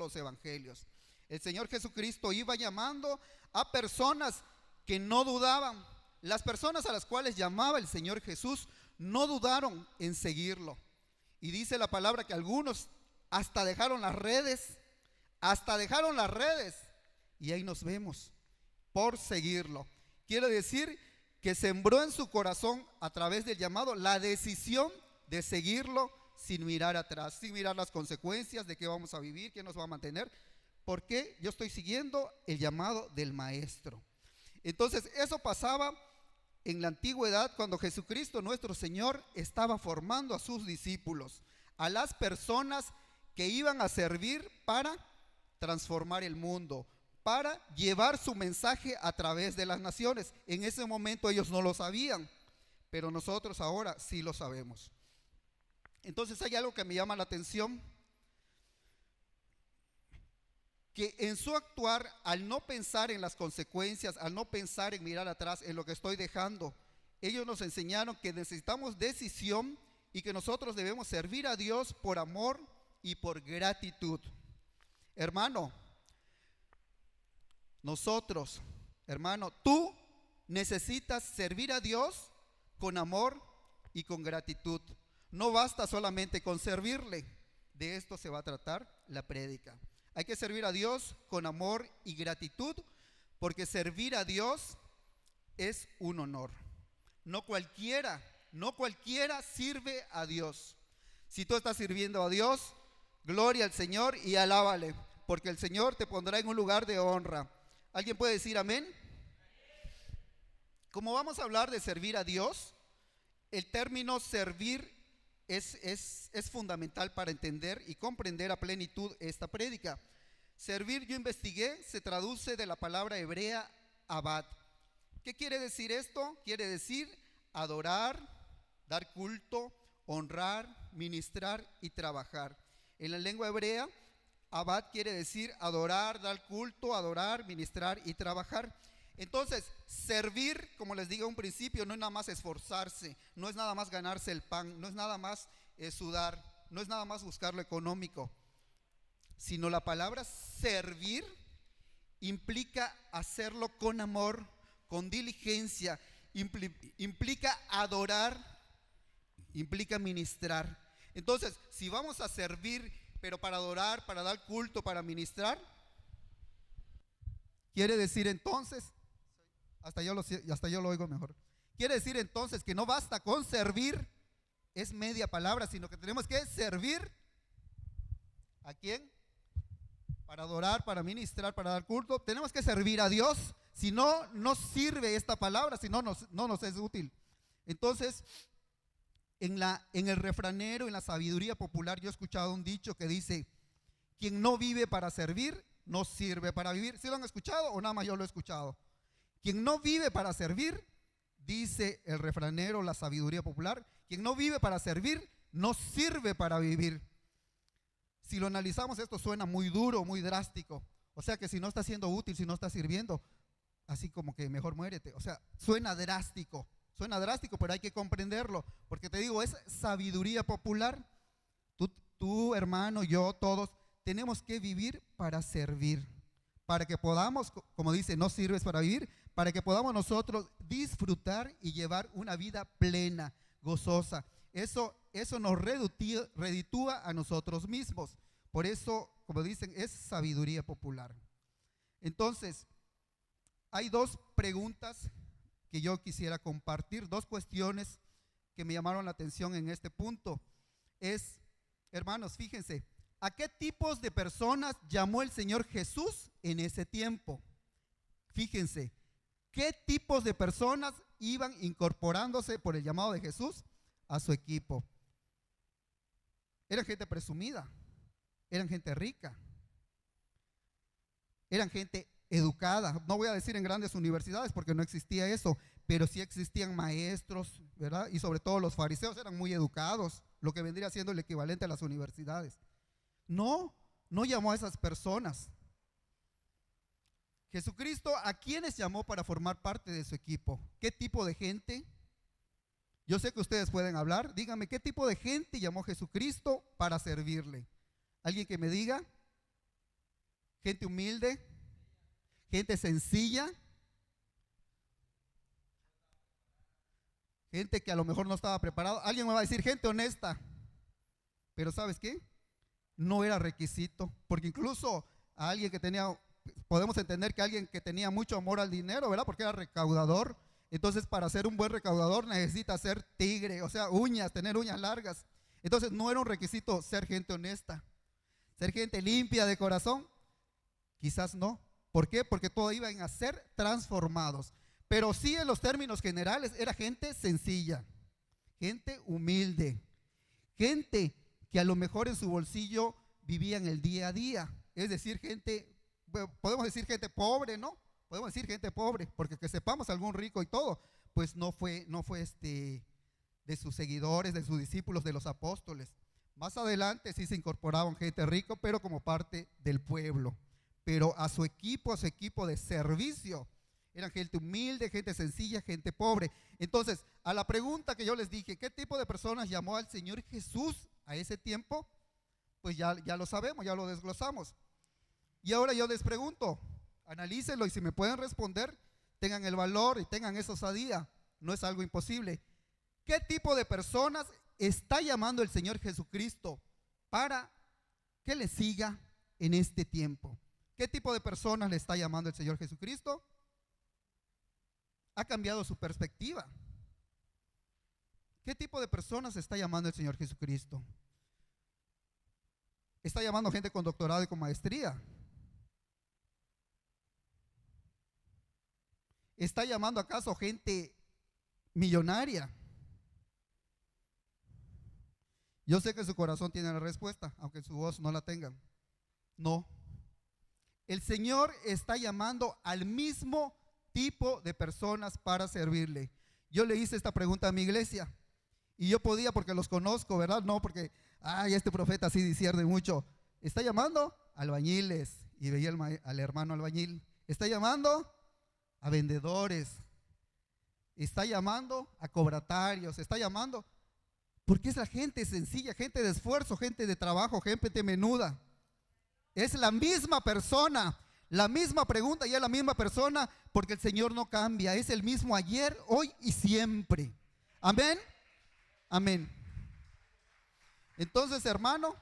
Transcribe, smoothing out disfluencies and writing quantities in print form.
los evangelios. El Señor Jesucristo iba llamando a personas que no dudaban. Las personas a las cuales llamaba el Señor Jesús no dudaron en seguirlo. Y dice la palabra que algunos hasta dejaron las redes, y ahí nos vemos por seguirlo. Quiere decir que sembró en su corazón a través del llamado la decisión de seguirlo sin mirar atrás, sin mirar las consecuencias de qué vamos a vivir, qué nos va a mantener, porque yo estoy siguiendo el llamado del Maestro. Entonces eso pasaba en la antigüedad cuando Jesucristo nuestro Señor estaba formando a sus discípulos, a las personas que iban a servir para transformar el mundo, para llevar su mensaje a través de las naciones. En ese momento ellos no lo sabían, pero nosotros ahora sí lo sabemos. Entonces hay algo que me llama la atención, que en su actuar, al no pensar en las consecuencias, al no pensar en mirar atrás en lo que estoy dejando, ellos nos enseñaron que necesitamos decisión y que nosotros debemos servir a Dios por amor y por gratitud. Hermano, nosotros, hermano, tú necesitas servir a Dios con amor y con gratitud. No basta solamente con servirle. De esto se va a tratar la prédica. Hay que servir a Dios con amor y gratitud, porque servir a Dios es un honor. No cualquiera sirve a Dios. Si tú estás sirviendo a Dios, gloria al Señor y alábale, porque el Señor te pondrá en un lugar de honra. ¿Alguien puede decir amén? Como vamos a hablar de servir a Dios, el término servir es fundamental para entender y comprender a plenitud esta prédica. Servir, yo investigué, se traduce de la palabra hebrea abad. ¿Qué quiere decir esto? Quiere decir adorar, dar culto, honrar, ministrar y trabajar. En la lengua hebrea, abad quiere decir adorar, dar culto, adorar, ministrar y trabajar. Entonces, servir, como les digo a un principio, no es nada más esforzarse, no es nada más ganarse el pan, no es nada más sudar, no es nada más buscar lo económico, sino la palabra servir implica hacerlo con amor, con diligencia, implica adorar, implica ministrar. Entonces, si vamos a servir, pero para adorar, para dar culto, para ministrar, quiere decir entonces, hasta yo lo oigo mejor. Quiere decir entonces que no basta con servir, es media palabra, sino que tenemos que servir. ¿A quién? Para adorar, para ministrar, para dar culto. Tenemos que servir a Dios. Si no, no sirve esta palabra, si no nos es útil. Entonces, en el refranero, en la sabiduría popular, yo he escuchado un dicho que dice: quien no vive para servir, no sirve para vivir. ¿Sí lo han escuchado o nada más yo lo he escuchado? Quien no vive para servir, dice el refranero, la sabiduría popular, quien no vive para servir, no sirve para vivir. Si lo analizamos, esto suena muy duro, muy drástico. O sea que si no está siendo útil, si no está sirviendo, así como que mejor muérete. O sea, suena drástico, pero hay que comprenderlo, porque te digo, es sabiduría popular. Tú, hermano, yo, todos, tenemos que vivir para servir, para que podamos, como dice, no sirves para vivir, para que podamos nosotros disfrutar y llevar una vida plena, gozosa. Eso nos reditúa a nosotros mismos. Por eso, como dicen, es sabiduría popular. Entonces, hay dos preguntas que yo quisiera compartir, dos cuestiones que me llamaron la atención en este punto. Hermanos, fíjense, ¿a qué tipos de personas llamó el Señor Jesús en ese tiempo? Fíjense, ¿qué tipos de personas iban incorporándose por el llamado de Jesús a su equipo? Eran gente presumida, eran gente rica, eran gente educada. No voy a decir en grandes universidades porque no existía eso, pero sí existían maestros, ¿verdad? Y sobre todo los fariseos eran muy educados, lo que vendría siendo el equivalente a las universidades. No llamó a esas personas. Jesucristo, ¿a quiénes llamó para formar parte de su equipo? ¿Qué tipo de gente? Yo sé que ustedes pueden hablar. Díganme, ¿qué tipo de gente llamó Jesucristo para servirle? ¿Alguien que me diga? gente humilde, gente sencilla, gente que a lo mejor no estaba preparada. Alguien me va a decir gente honesta, pero ¿sabes qué? No era requisito, porque incluso a alguien que tenía, podemos entender que alguien que tenía mucho amor al dinero, ¿verdad? Porque era recaudador. Entonces, para ser un buen recaudador necesita ser tigre, o sea, uñas, tener uñas largas. Entonces, no era un requisito ser gente honesta, ser gente limpia de corazón. Quizás no. ¿Por qué? Porque todos iban a ser transformados. Pero sí, en los términos generales, era gente sencilla, gente humilde, gente que a lo mejor en su bolsillo vivían el día a día. Es decir, gente, bueno, podemos decir gente pobre, ¿no? Podemos decir gente pobre, porque que sepamos algún rico y todo, pues no fue de sus seguidores, de sus discípulos, de los apóstoles. Más adelante sí se incorporaban gente rico, pero como parte del pueblo. Pero a su equipo de servicio, eran gente humilde, gente sencilla, gente pobre. Entonces, a la pregunta que yo les dije, ¿qué tipo de personas llamó al Señor Jesús a ese tiempo? Pues ya lo sabemos, ya lo desglosamos. Y ahora yo les pregunto, analícenlo y si me pueden responder, tengan el valor y tengan esa osadía. No es algo imposible. ¿Qué tipo de personas está llamando el Señor Jesucristo para que le siga en este tiempo? ¿Qué tipo de personas le está llamando el Señor Jesucristo? Ha cambiado su perspectiva. ¿Qué tipo de personas está llamando el Señor Jesucristo? ¿Está llamando gente con doctorado y con maestría? ¿Está llamando acaso gente millonaria? Yo sé que su corazón tiene la respuesta, aunque su voz no la tenga. No. El Señor está llamando al mismo tipo de personas para servirle. Yo le hice esta pregunta a mi iglesia y yo podía, porque los conozco, ¿verdad? No porque, este profeta sí discierne mucho. Está llamando a albañiles, y veía al hermano albañil. Está llamando a vendedores. Está llamando a cobratarios. Está llamando, porque es la gente sencilla, gente de esfuerzo, gente de trabajo, gente menuda. Es la misma persona, la misma pregunta y es la misma persona, porque el Señor no cambia, es el mismo ayer, hoy y siempre. Amén. Amén. Entonces, hermano,